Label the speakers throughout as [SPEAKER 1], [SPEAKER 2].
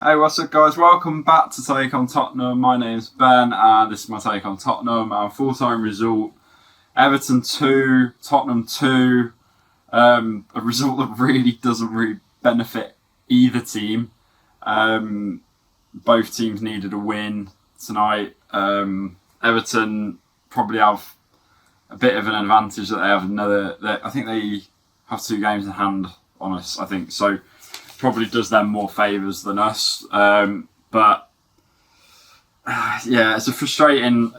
[SPEAKER 1] Hey, what's up, guys? Welcome back to Take on Tottenham. My name's Ben, and this is my take on Tottenham. Our full-time result: Everton 2, Tottenham 2. A result that really doesn't benefit either team. Both teams needed a win tonight. Everton probably have a bit of an advantage that they have I think they have 2 games in hand on us. I think so. Probably does them more favours than us, but yeah, it's a frustrating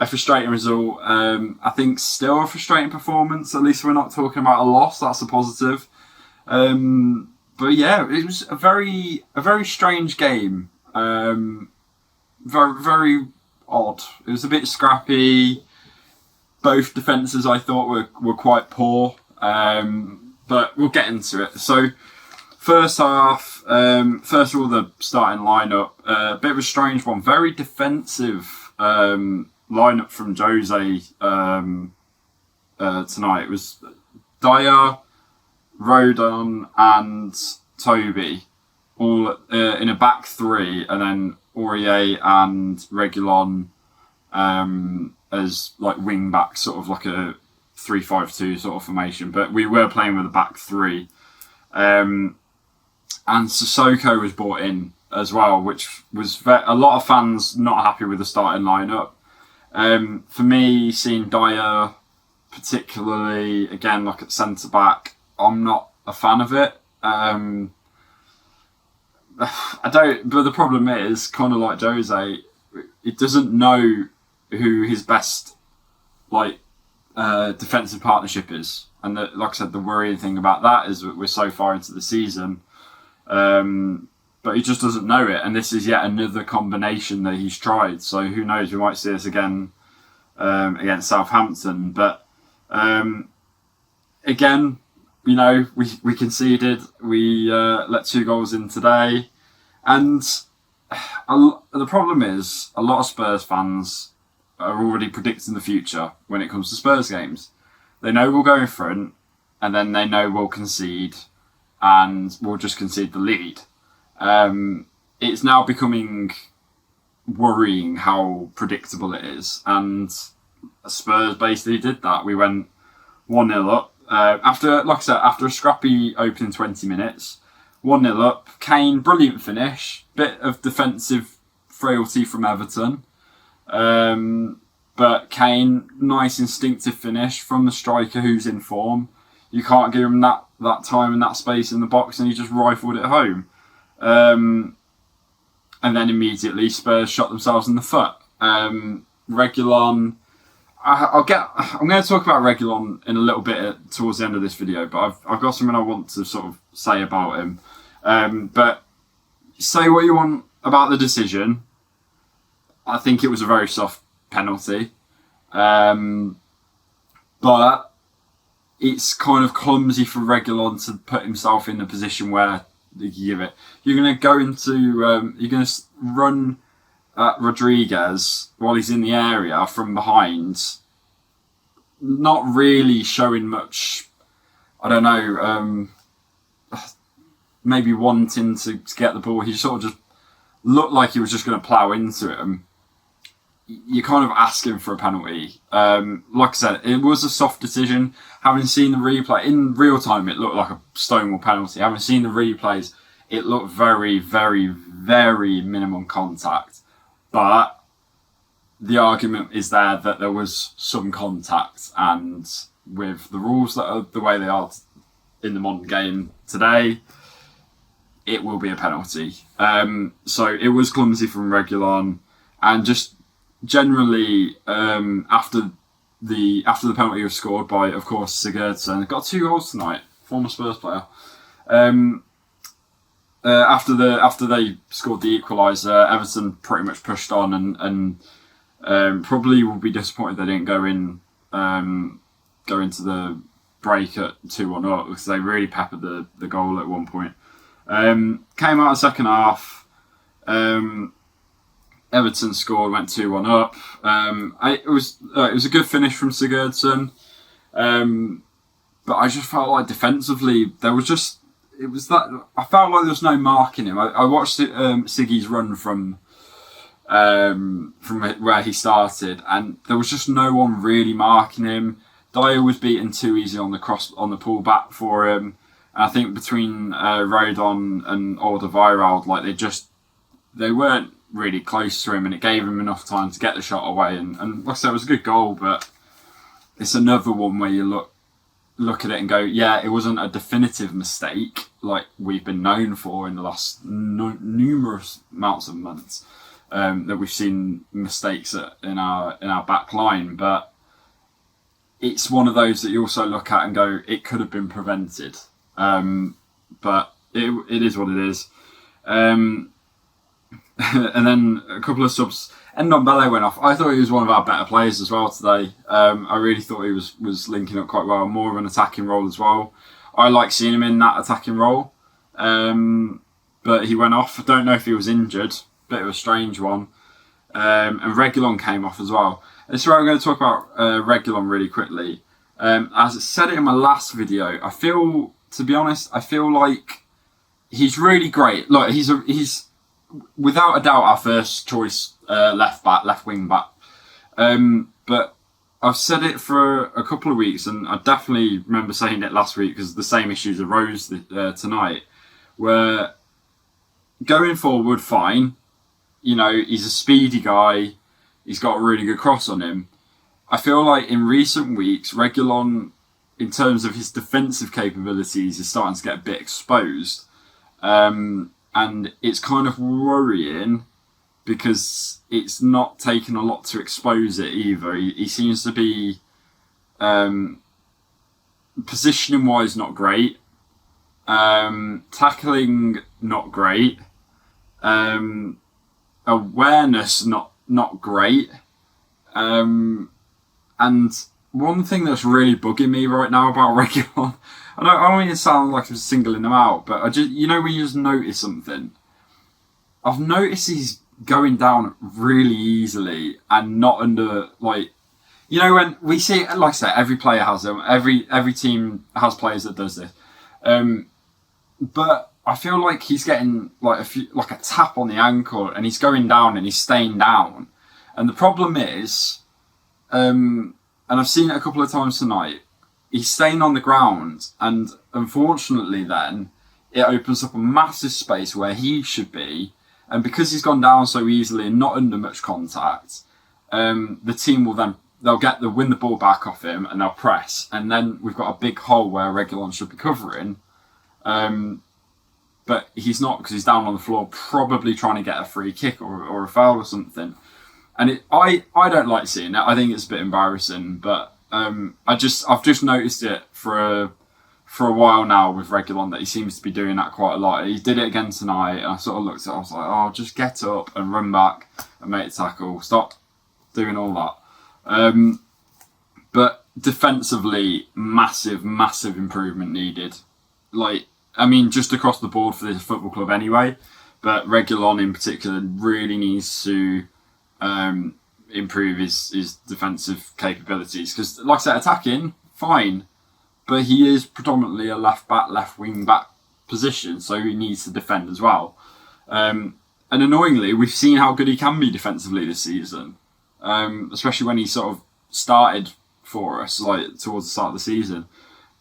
[SPEAKER 1] result. I think still a frustrating performance. At least we're not talking about a loss. That's a positive. But yeah, it was a very strange game. Very odd. It was a bit scrappy. Both defences I thought were quite poor, but we'll get into it. So. First half, first of all, the starting lineup, a bit of a strange one. Very defensive lineup from Jose tonight. It was Dyer, Rodon, and Toby, all in a back 3, and then Aurier and Reguilon as like wing back, sort of like a 3-5-2 sort of formation. But we were playing with a back 3. And Sissoko was brought in as well, which was a lot of fans not happy with the starting lineup. For me, seeing Dyer, particularly again like at centre back, I'm not a fan of it. I don't. But the problem is, kind of like Jose, it doesn't know who his best defensive partnership is, and like I said, the worrying thing about that is that we're so far into the season. But he just doesn't know it, and this is yet another combination that he's tried. So who knows? We might see this again against Southampton. But again, you know, we conceded. We let 2 goals in today, and the problem is a lot of Spurs fans are already predicting the future when it comes to Spurs games. They know we'll go in front, and then they know we'll concede. And we'll just concede the lead. It's now becoming worrying how predictable it is. And Spurs basically did that. We went 1-0 up. After a scrappy opening 20 minutes, 1-0 up. Kane, brilliant finish. Bit of defensive frailty from Everton. But Kane, nice instinctive finish from the striker who's in form. You can't give him that time and that space in the box, and he just rifled it home. And then immediately Spurs shot themselves in the foot. Reguilon, I'm going to talk about Reguilon in a little bit towards the end of this video, but I've got something I want to sort of say about him. But say what you want about the decision. I think it was a very soft penalty. But it's kind of clumsy for Reguilon to put himself in a position where you give it. You're going to go into, you're going to run at Rodriguez while he's in the area from behind, not really showing much, I don't know, maybe wanting to get the ball. He sort of just looked like he was just going to plough into him. You're kind of asking for a penalty. Like I said, it was a soft decision. Having seen the replay, in real time, it looked like a Stonewall penalty. Having seen the replays, it looked very, very, very minimum contact. But the argument is there that there was some contact, and with the rules that are the way they are in the modern game today, it will be a penalty. So it was clumsy from Reguilon, and just generally, after the penalty was scored by, of course, Sigurdsson, got 2 goals tonight, former Spurs player. After they scored the equaliser, Everton pretty much pushed on, and probably will be disappointed they didn't go into the break at 2-1 up, because they really peppered the goal at one point. Came out of the second half. Everton scored, went 2-1 up. It was a good finish from Sigurdsson, but I just felt like defensively there was just it was that I felt like there was no marking him. I watched Siggy's run from where he started, and there was just no one really marking him. Dyer was beaten too easy on the pull back for him. And I think between Rodon and Alderweireld, like they weren't really close to him, and it gave him enough time to get the shot away. And like I said, it was a good goal, but it's another one where you look at it and go, yeah, it wasn't a definitive mistake like we've been known for in the last numerous amounts of months, that we've seen mistakes in our back line, but it's one of those that you also look at and go, it could have been prevented, but it is what it is. And then a couple of subs. Ndombele went off. I thought he was one of our better players as well today. I really thought he was linking up quite well, more of an attacking role as well. I like seeing him in that attacking role, but he went off. I don't know if he was injured. Bit of a strange one. And Reguilon came off as well. This is where I'm going to talk about Reguilon really quickly. As I said it in my last video, to be honest, I feel like he's really great. Look, he's without a doubt our first choice left wing back. But I've said it for a couple of weeks, and I definitely remember saying it last week because the same issues arose tonight. Where going forward, fine. You know, he's a speedy guy. He's got a really good cross on him. I feel like in recent weeks, Reguilon, in terms of his defensive capabilities, is starting to get a bit exposed. And it's kind of worrying because it's not taken a lot to expose it either. He seems to be positioning-wise not great. Tackling not great. Awareness not great. And one thing that's really bugging me right now about Reguilon, I don't mean to sound like I'm singling him out, but when you just notice something, I've noticed he's going down really easily and not under, like, when we see, like I said, every player has them, every team has players that does this, but I feel like he's getting like a tap on the ankle and he's going down and he's staying down, and the problem is, and I've seen it a couple of times tonight, he's staying on the ground, and unfortunately then it opens up a massive space where he should be, and because he's gone down so easily and not under much contact, the team will then they'll win the ball back off him and they'll press, and then we've got a big hole where Reguilon should be covering, but he's not because he's down on the floor probably trying to get a free kick or a foul or something. And I don't like seeing it. I think it's a bit embarrassing, but I've just noticed it for a while now with Reguilon that he seems to be doing that quite a lot. He did it again tonight, and I sort of looked at it, I was like, oh, just get up and run back and make a tackle. Stop doing all that. But defensively, massive improvement needed. Just across the board for this football club anyway, but Reguilon in particular really needs to improve his defensive capabilities, because like I said, attacking fine, but he is predominantly a left wing back position, so he needs to defend as well, and annoyingly we've seen how good he can be defensively this season, especially when he sort of started for us towards the start of the season,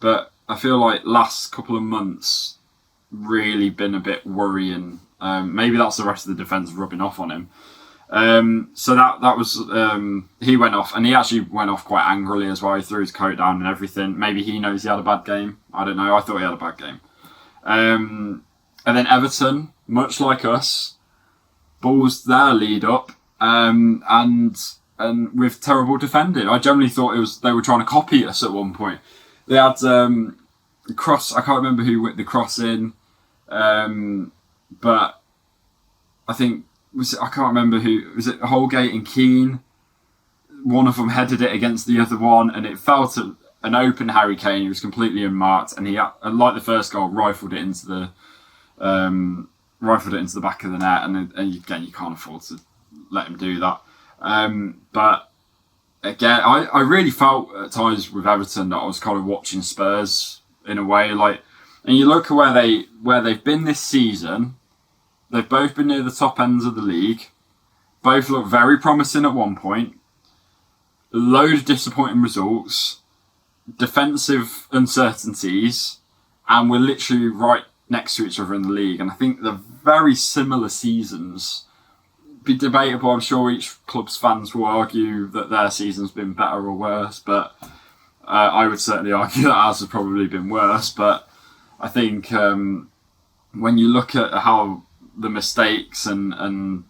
[SPEAKER 1] but I feel like last couple of months really been a bit worrying. Maybe that's the rest of the defence rubbing off on him. So that was he went off, and he actually went off quite angrily as well. He threw his coat down and everything. Maybe he knows he had a bad game. I don't know. I thought he had a bad game. And then Everton, much like us, balls their lead up, and with terrible defending. I generally thought they were trying to copy us at one point. They had cross. I can't remember who whipped the cross in, but I think. I can't remember who, was it Holgate and Kane? One of them headed it against the other one, and it fell to an open Harry Kane. He was completely unmarked, and he, like the first goal, rifled it into the back of the net. And again, you can't afford to let him do that. But again, I really felt at times with Everton that I was kind of watching Spurs in a way. Like And you look at where they've been this season. They've both been near the top ends of the league. Both look very promising at one point. A load of disappointing results, defensive uncertainties, and we're literally right next to each other in the league. And I think they're very similar seasons. Be debatable. I'm sure each club's fans will argue that their season's been better or worse, but I would certainly argue that ours has probably been worse. But I think when you look at how the mistakes and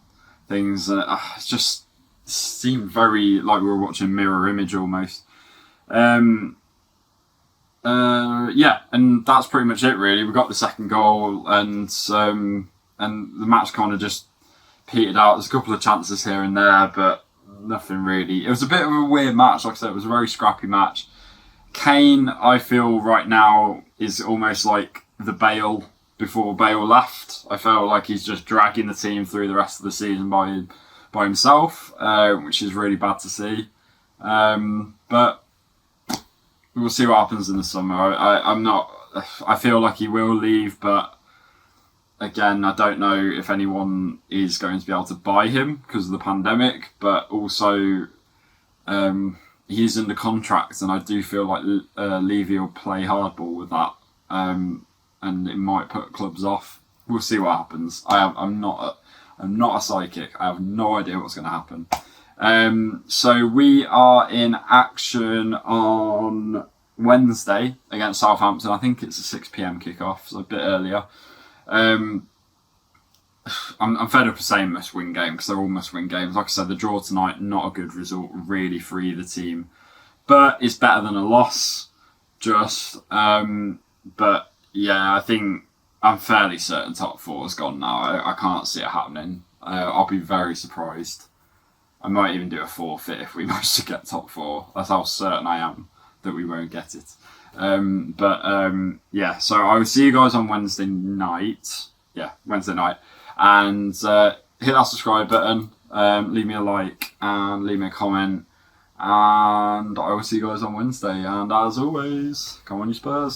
[SPEAKER 1] things, it just seemed very like we were watching mirror image almost. And that's pretty much it really. We got the second goal, and the match kind of just petered out. There's a couple of chances here and there, but nothing really. It was a bit of a weird match. Like I said, it was a very scrappy match. Kane, I feel right now, is almost like the Bale before Bale left. I feel like he's just dragging the team through the rest of the season by himself, which is really bad to see. But we'll see what happens in the summer. I feel like he will leave, but again, I don't know if anyone is going to be able to buy him because of the pandemic. But also, he's under contract, and I do feel like Levy will play hardball with that. And it might put clubs off. We'll see what happens. I'm not a psychic. I have no idea what's going to happen. So we are in action on Wednesday against Southampton. I think it's a 6 p.m. kickoff, so a bit earlier. I'm fed up of saying must-win game because they're all must-win games. Like I said, the draw tonight, not a good result really for either team, but it's better than a loss. But yeah, I think I'm fairly certain top four is gone now. I can't see it happening. I'll be very surprised. I might even do a forfeit if we manage to get top four. That's how certain I am that we won't get it. So I will see you guys on Wednesday night. Yeah, Wednesday night. And hit that subscribe button. Leave me a like and leave me a comment. And I will see you guys on Wednesday. And as always, come on you Spurs.